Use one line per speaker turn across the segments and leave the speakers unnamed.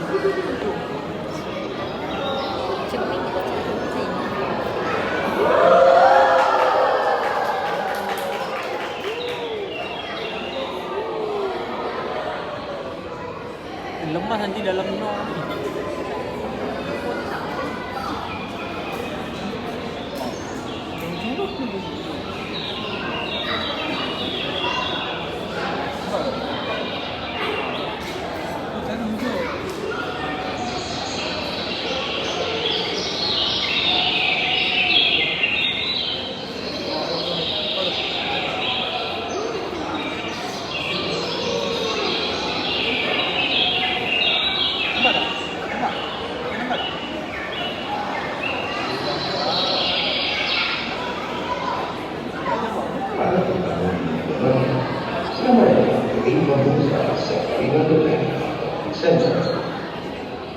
Cermin kita cantik.
Lemas nanti dalam no.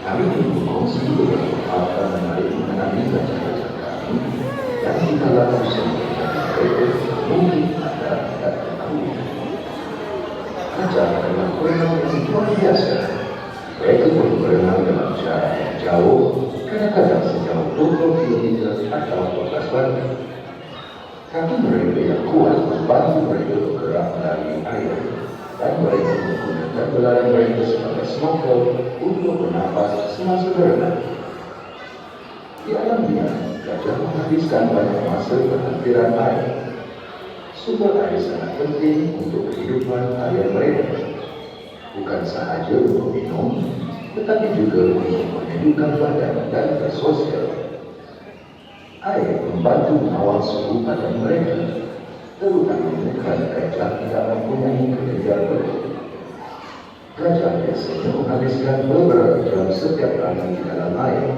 Kami berkongsi beberapa menarik mengenai bacaan kami dan kita lakukan mungkin ada tak tahu. Kaca adalah berenang yang luar biasa. Mereka boleh berenang dalam jarak yang jauh, kadang-kadang sejauh 20 km atau 12 batu. Kaki mereka yang kuat membantu mereka bergerak melalui air dan mereka menggunakan belalai mereka sebagai snorkel untuk bernafas semasa berenang. Di alam liar, gajah menghabiskan banyak masa berhampiran air. Sumber air sangat penting untuk kehidupan harian mereka. Bukan sahaja untuk minum, tetapi juga untuk menyejukkan badan dan bersosial. Air membantu mengawal suhu badan mereka, terutama jika gajah tidak mempunyai kelenjar perut. Gajah biasanya menghabiskan beberapa jam setiap hari di dalam air,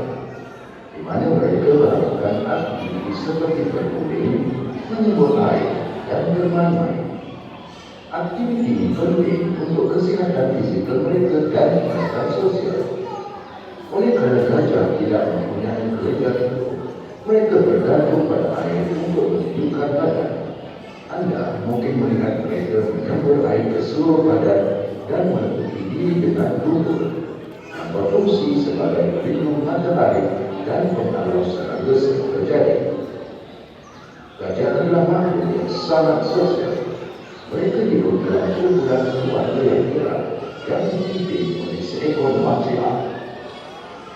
di mana mereka melakukan aktivitas seperti berguling, menyebur air, dan bermain-main. Aktiviti ini penting untuk kesihatan fizikal mereka dan kesihatan sosial. Oleh kerana gajah tidak mempunyai kelenjar perut, mereka bergantung pada air untuk menyejukkan badan. Anda mungkin melihat mereka menyembur air ke seluruh badan dan menutupi diri dengan tubuh, yang berfungsi sebagai pelindung matahari dan pengaruh serangga yang terjadi. Gajah adalah makhluk yang sangat sosial. Mereka hidup dalam kumpulan keluarga yang erat yang dipimpin oleh seekor matriark.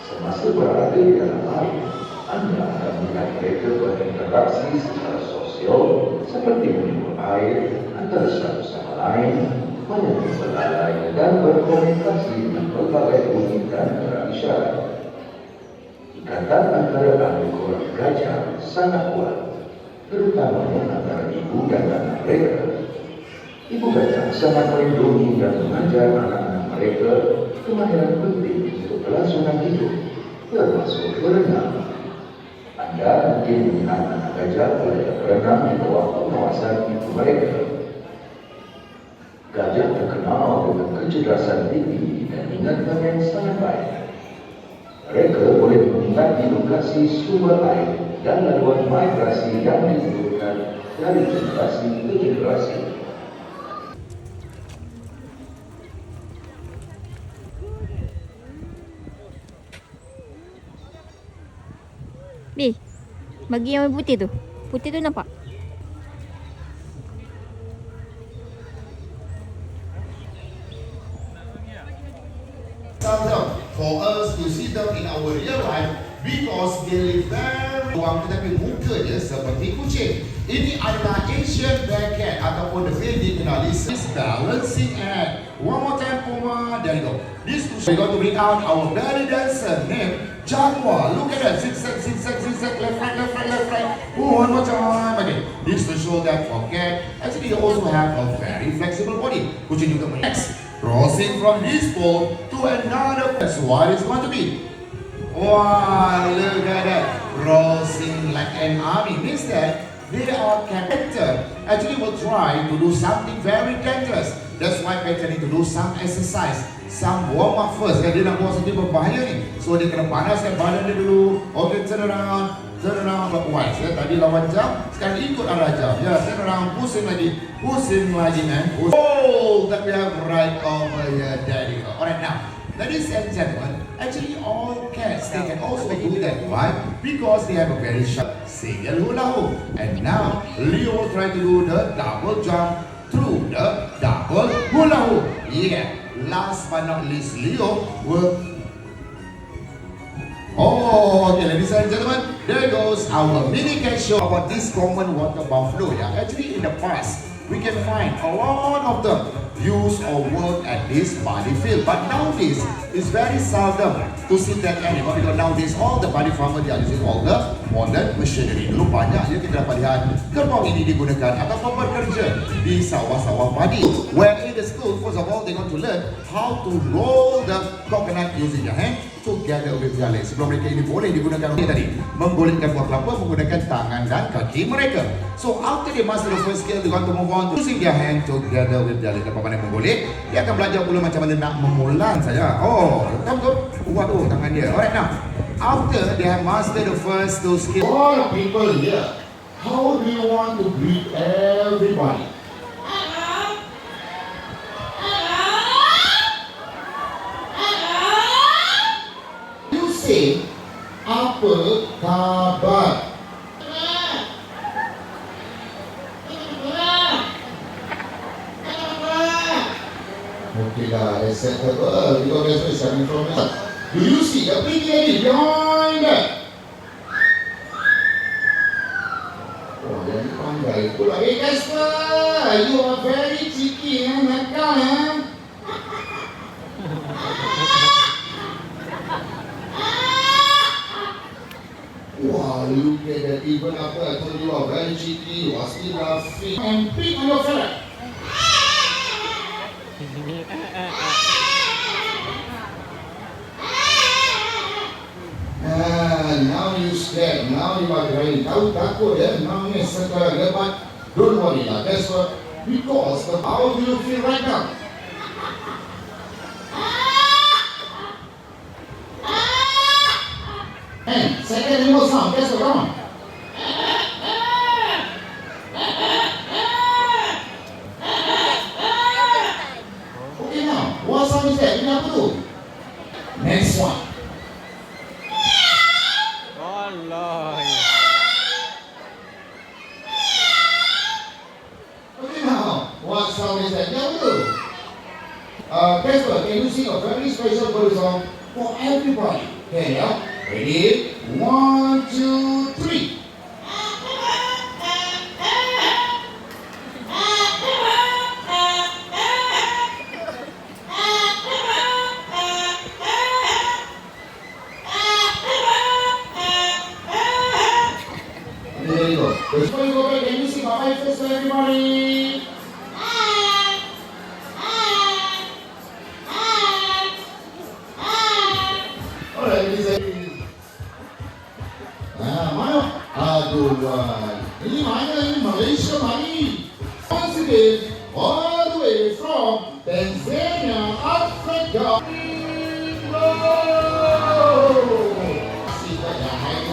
Semasa berada di dalam air, Anda akan melihat mereka berinteraksi secara sosial seperti menyembur air antara satu sama lain, menyembur belalai dan berkomunikasi dengan berbagai bunyi dan gerak isyarat. Ikatan antara ekor gajah sangat kuat, terutamanya antara ibu dan anak mereka. Ibu gajah sangat melindungi dan mengajar anak-anak mereka kemahiran penting untuk kelangsungan hidup, termasuk berenang. Anda mungkin melihat anak gajah belajar berenang di bawah pengawasan ibu mereka. Gajah terkenal dengan kecerdasan tinggi dan ingatan yang sangat baik. Mereka boleh mengingat di lokasi sumber air dan laluan migrasi yang diturunkan dari generasi ke generasi.
Bi, bagi yang putih tu. Putih tu nampak?
Sometimes for us to see them in our real life because they live very long tetapi muka dia seperti kucing. Ini adalah Asian black cat ataupun the way dikenali is balancing act. One more time, Puma. There you go. This two we're going to bring out our belly dancer named Jaguar. Look at that, zigzag, zigzag, zigzag, left, right, left, right, left, right. One more time. Okay, this to show that for cat. Actually, you also have a very flexible body. Kucing juga next. Crossing from this pole to another. That's what it's going to be. Wow, look at that. Crossing like an army means that they are character. Actually, will try to do something very dangerous. That's why mereka need to do some exercise, some warm up first. Dia nak buat sesuatu berbahaya ni, so dia kena panaskan badan dia dulu. Okay, turn around clockwise. Ya, tadi lawan jam, sekarang ikut arah jam. Ya, turn around, pusing lagi man. Oh, that we have right over here. There you go. Alright, now, ladies and gentlemen. Actually, all cats, they can also do that. Why? Because they have a very sharp single hula hoop. And now, Leo will try to do the double jump through the double hula hoop. Yeah. Last but not least, Leo will... Oh, okay, ladies and gentlemen, there goes our mini cat show about this common water buffalo. Yeah, actually in the past, we can find a lot of them use or work at this barley field. But nowadays, it's very seldom to see that animal because nowadays all the barley farmers they are using all the modern machinery. Dulu banyaknya kita dapat lihat kerbau ini digunakan ataupun bekerja di sawah-sawah padi. Where in the school, first of all, they're going to learn how to roll the coconut using their hand together with their legs. Sebelum mereka ini boleh digunakan untuk tadi menggulingkan buah kelapa menggunakan tangan dan kaki mereka. So after they master the first skill, they want to move on to using their hand together with their legs. Lepas pandai mengguling, dia akan belajar pula macam mana nak memulang saja. Oh, betul. Kuat tu tangan dia. Alright, now after they have mastered the first two skills, all people here, how do you want to greet everybody? You say, apa kabar? Okay lah, acceptable because that's where it's coming from. Do you see the big lady behind that? Oh, yang pandai pula. Hey Casper, you are very cheeky and nakal, Wow, look at that. Even after I told you are very cheeky, you are still laughing and pick on your ferret. Now you scared, now you are crying. Tahu takut ya, now ni sekarang lepas. Don't worry lah, that's what. Because how do you feel right now? And second animal sound, that's the wrong. Okay now, what sound is that? Ini apa tu? Next one. Okay now, what sound is that? Ini apa tu? Casper, can you sing a very special bird song for everybody? Okay, yeah? Ready? 1, 2, 3. There you go. Before you go back, can you sing bye-bye first to everybody? Alright, mana? Aduh, ini mana ini Malaysia mari. Once again, all the way from Tanzania, Africa.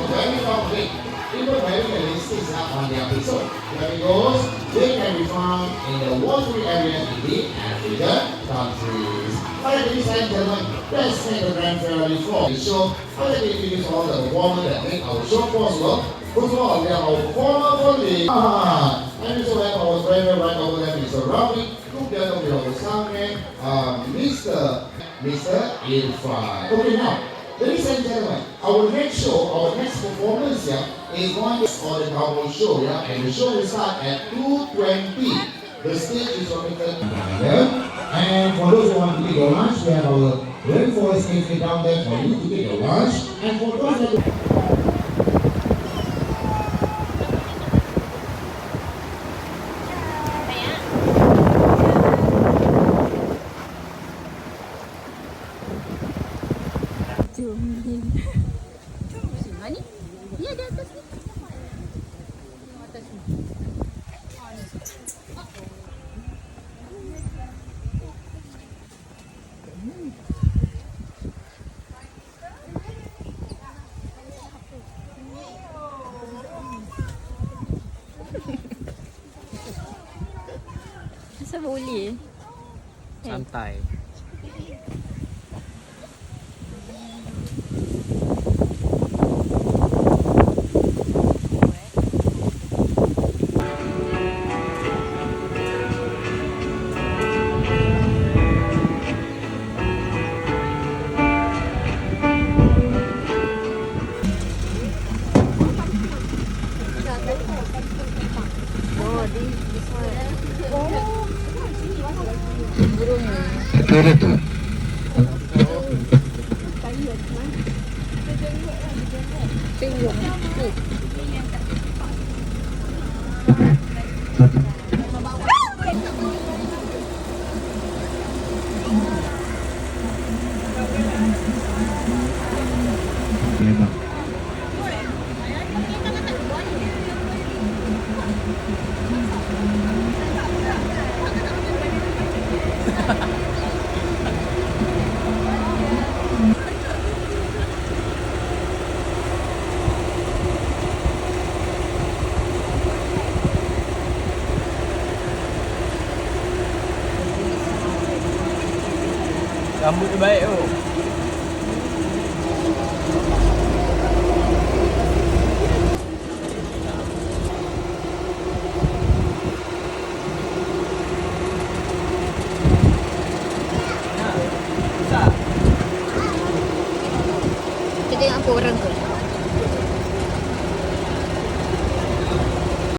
Very complete. Even very realistic on the episode. There it goes. They can be found in the watery areas in the African countries. Alright, ladies and gentlemen, let's make the grand finale for the show. Alright, we finish all the performers that make our show possible. First of all, we have our former colleague. And we also have our friend right over there, Mr. Ravi. Together with our soundman, Mr. Irfan. Okay, now. Ladies and gentlemen, our next show, our next performance here is going to be the Cowboy Show, yeah? And the show will start at 2:20. The stage is located down there. And for those who want to take your lunch, we have our rainforest cafe down there for you to take your lunch. And for those that
Mana? Dia di atas ni. Atas ni. Asal boleh?
Santai. lebar.
Rambut dia baik tu.